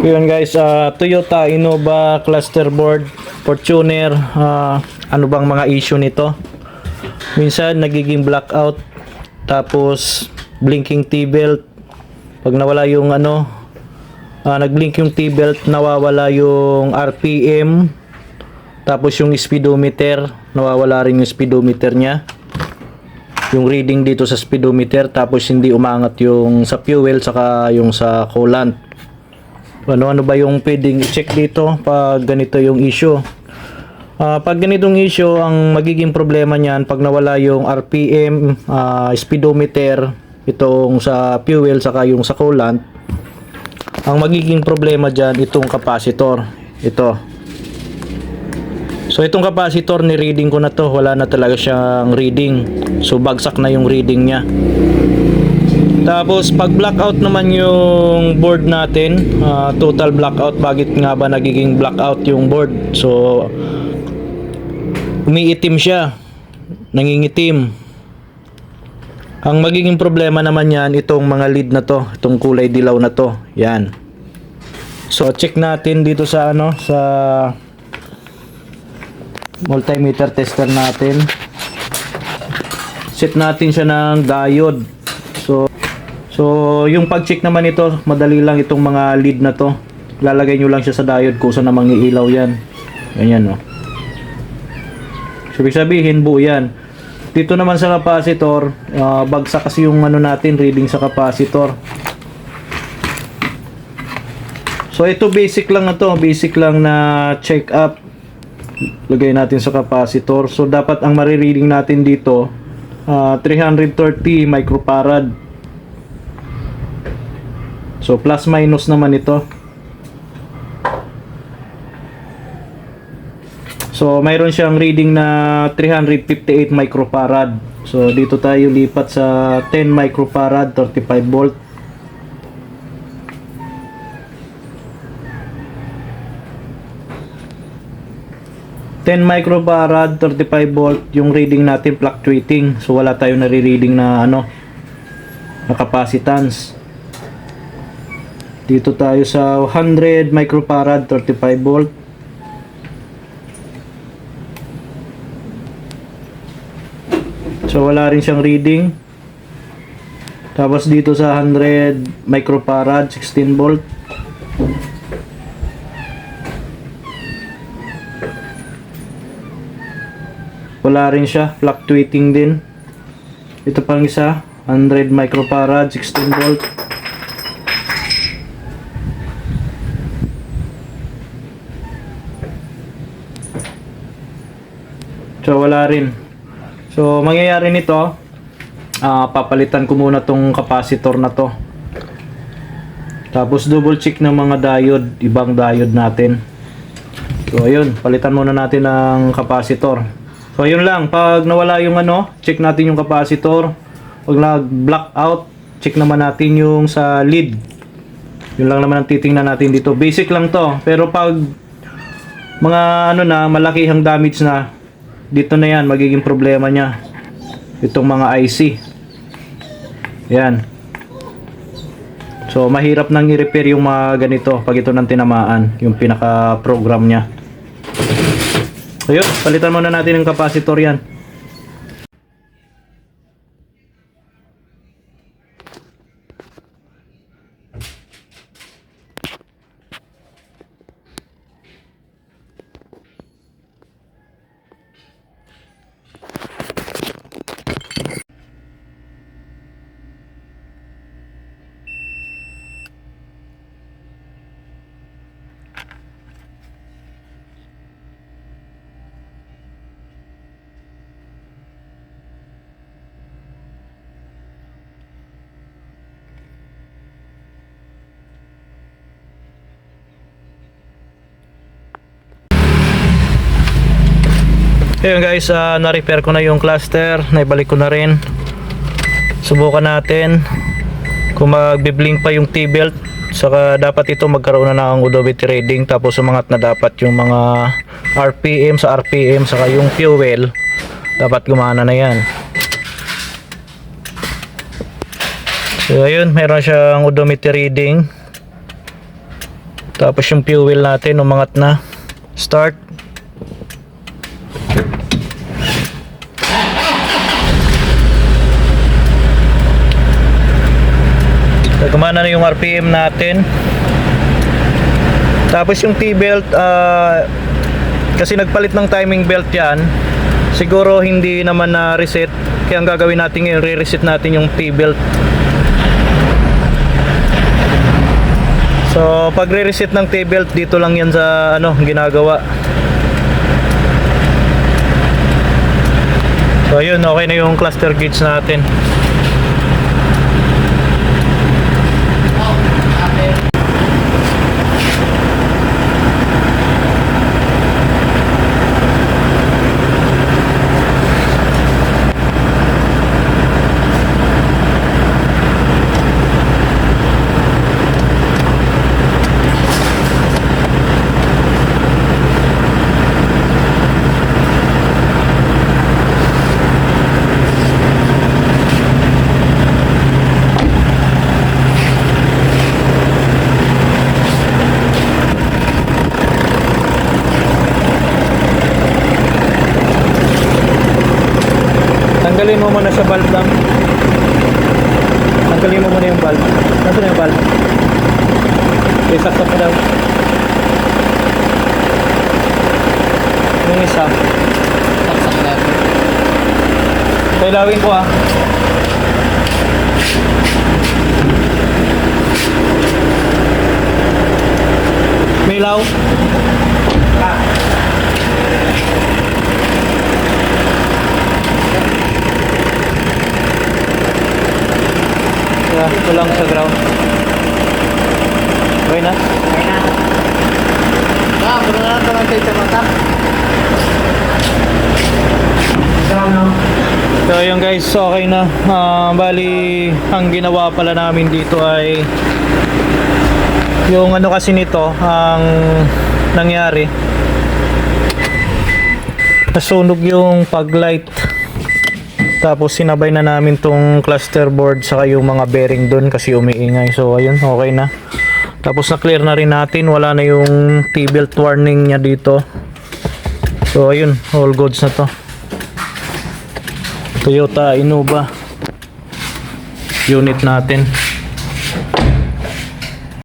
Yun guys, Toyota Innova cluster board, Fortuner, ano bang mga issue nito? Minsan nagiging blackout, tapos blinking T-belt. Pag nawala yung nag-blink yung T-belt, nawawala yung RPM, tapos yung speedometer, nawawala rin yung speedometer niya. Yung reading dito sa speedometer, tapos hindi umangat yung sa fuel saka yung sa coolant. Ano ba yung pwedeng i-check dito pag ganito yung issue? Pag ganitong issue, ang magiging problema niyan pag nawala yung RPM, speedometer, itong sa fuel saka yung sa coolant, ang magiging problema diyan itong capacitor. Ito. So itong capacitor, ni reading ko na to, wala na talaga siyang reading. So bagsak na yung reading niya. Tapos pag blackout naman yung board natin, total blackout. Bakit nga ba nagiging blackout yung board? So umiitim siya, nangingitim. Ang magiging problema naman yan, itong mga lead na to, itong kulay dilaw na to, yan. So check natin dito sa sa multimeter tester natin. Set natin siya ng diode. So yung pag-check naman ito, madali lang itong mga lead na to. Lalagay nyo lang siya sa diode kung saan namang iilaw yan. Ganyan, no. So, ibig sabihin, buo yan. Dito naman sa capacitor, bagsak kasi yung natin, reading sa capacitor. So ito basic lang na to, basic lang na check up. Lagay natin sa capacitor. So dapat ang marireading natin dito, 330 microfarad. So plus minus naman ito. So mayroon siyang reading na 358 microfarad. So dito tayo lipat sa 10 microfarad, 35 volt. $10 microfarad, 35 volt yung reading natin, fluctuating. So wala tayong nare-reading na na capacitance. Dito tayo sa 100 microfarad, 35 volt. So wala rin siyang reading. Tapos dito sa 100 microfarad, 16 volt. Wala rin siya, fluctuating din. Ito pang isa, 100 microfarad, 16 volt. So wala rin. So mangyayari nito, papalitan ko muna tong capacitor na to. Tapos double check ng mga diode, ibang diode natin. So ayun, palitan muna natin ng capacitor. So ayun lang, pag nawala yung check natin yung capacitor. Pag nag-blackout, check naman natin yung sa lead. Yun lang naman ang titingnan natin dito. Basic lang to. Pero pag mga malakihang damage na, dito na yan, magiging problema niya. Itong mga IC. Yan. So mahirap nang i-repair yung mga ganito pag ito nang tinamaan, yung pinaka-program niya. So yun, palitan muna natin ng capacitor yan. Ayun guys, na-repair ko na yung cluster, naibalik ko na rin. Subukan natin kung magbi-blink pa yung T-belt. Saka dapat ito magkaroon na ng odometer reading. Tapos sumangat na dapat yung mga RPM sa RPM, saka yung fuel. Dapat gumana na yan. So ayun, meron siyang odometer reading. Tapos yung fuel natin umangat na. Start. Gumana na yung RPM natin. Tapos yung T-belt, kasi nagpalit ng timing belt yan, siguro hindi naman na reset. Kaya ang gagawin natin ngayon, re-reset natin yung T-belt. So pag re-reset ng T-belt, dito lang yan sa ginagawa. So ayun, okay na yung cluster gauge natin. Tanggalin mo muna sa valve lang. Tanggalin mo muna yung valve. Nasaan yung valve? Isaksak mo daw. Yung isa. Saksak na. Kailawin ko ah. May ilaw? Ito lang sa ground. Okay na? Okay na. Puro na lang ito lang tayo sa mata. So yun guys, okay na. Bali, ang ginawa pala namin dito ay yung kasi nito, ang nangyari, nasunog yung fog light. Tapos sinabay na namin tong cluster board saka yung mga bearing doon kasi umiingay. So ayun, okay na. Tapos na clear na rin natin, wala na yung T-belt warning niya dito. So ayun, all goods na to. Toyota Innova unit natin.